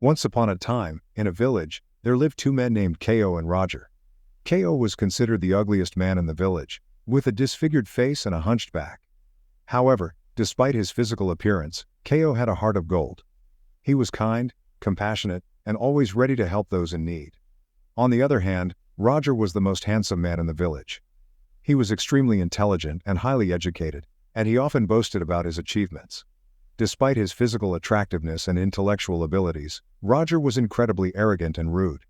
Once upon a time, in a village, there lived two men named Ko and Roger. Ko was considered the ugliest man in the village, with a disfigured face and a hunched back. However, despite his physical appearance, Ko had a heart of gold. He was kind, compassionate, and always ready to help those in need. On the other hand, Roger was the most handsome man in the village. He was extremely intelligent and highly educated, and he often boasted about his achievements. Despite his physical attractiveness and intellectual abilities, Roger was incredibly arrogant and rude.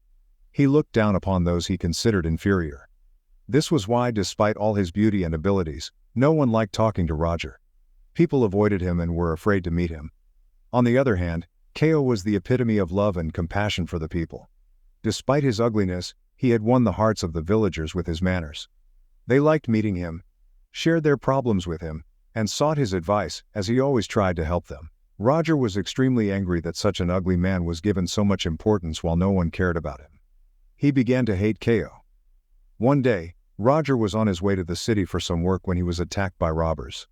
He looked down upon those he considered inferior. This was why, despite all his beauty and abilities, no one liked talking to Roger. People avoided him and were afraid to meet him. On the other hand, Ko was the epitome of love and compassion for the people. Despite his ugliness, he had won the hearts of the villagers with his manners. They liked meeting him, shared their problems with him, and sought his advice, as he always tried to help them. Roger was extremely angry that such an ugly man was given so much importance while no one cared about him. He began to hate Ko. One day, Roger was on his way to the city for some work when he was attacked by robbers.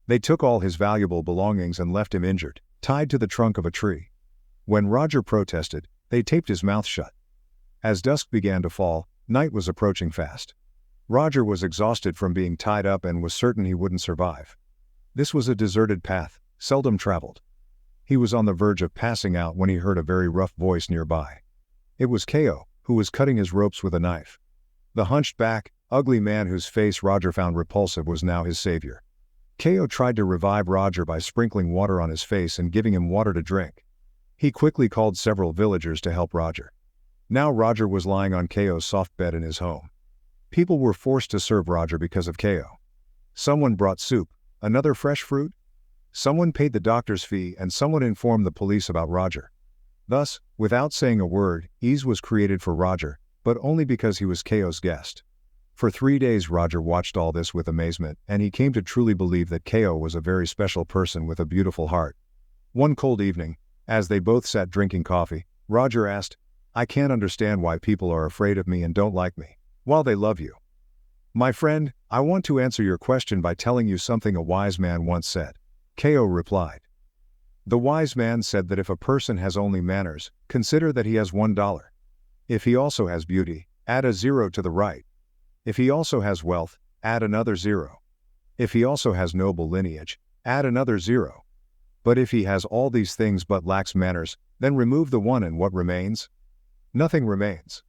They took all his valuable belongings and left him injured, tied to the trunk of a tree. When Roger protested, they taped his mouth shut. As dusk began to fall, night was approaching fast. Roger was exhausted from being tied up and was certain he wouldn't survive. This was a deserted path, seldom traveled. He was on the verge of passing out when he heard a very rough voice nearby. It was Ko, who was cutting his ropes with a knife. The hunched back, ugly man whose face Roger found repulsive was now his savior. Ko tried to revive Roger by sprinkling water on his face and giving him water to drink. He quickly called several villagers to help Roger. Now Roger was lying on Ko's soft bed in his home. People were forced to serve Roger because of Ko. Someone brought soup, another fresh fruit. Someone paid the doctor's fee, and someone informed the police about Roger. Thus, without saying a word, ease was created for Roger, but only because he was Ko's guest. For 3 days Roger watched all this with amazement, and he came to truly believe that Ko was a very special person with a beautiful heart. One cold evening, as they both sat drinking coffee, Roger asked, "I can't understand why people are afraid of me and don't like me, while they love you. My friend, I want to answer your question by telling you something a wise man once said." Ko replied. The wise man said that if a person has only manners, consider that he has $1. If he also has beauty, add a 0 to the right. If he also has wealth, add another 0. If he also has noble lineage, add another 0. But if he has all these things but lacks manners, then remove the 1 and what remains? Nothing remains.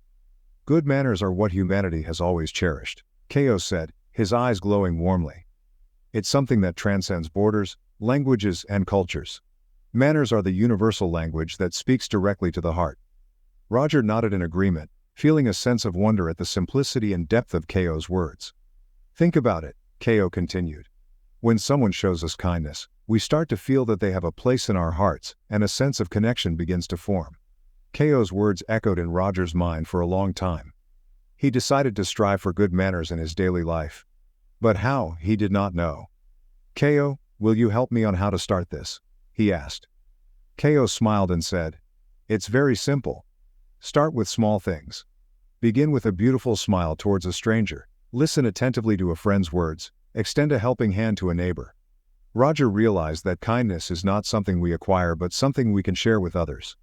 Good manners are what humanity has always cherished, Ko said, his eyes glowing warmly. It's something that transcends borders, languages, and cultures. Manners are the universal language that speaks directly to the heart. Roger nodded in agreement, feeling a sense of wonder at the simplicity and depth of Ko's words. Think about it, Ko continued. When someone shows us kindness, we start to feel that they have a place in our hearts, and a sense of connection begins to form. Ko's words echoed in Roger's mind for a long time. He decided to strive for good manners in his daily life. But how, he did not know. Ko, will you help me on how to start this? He asked. Ko smiled and said, "It's very simple. Start with small things. Begin with a beautiful smile towards a stranger, listen attentively to a friend's words, extend a helping hand to a neighbor." Roger realized that kindness is not something we acquire but something we can share with others.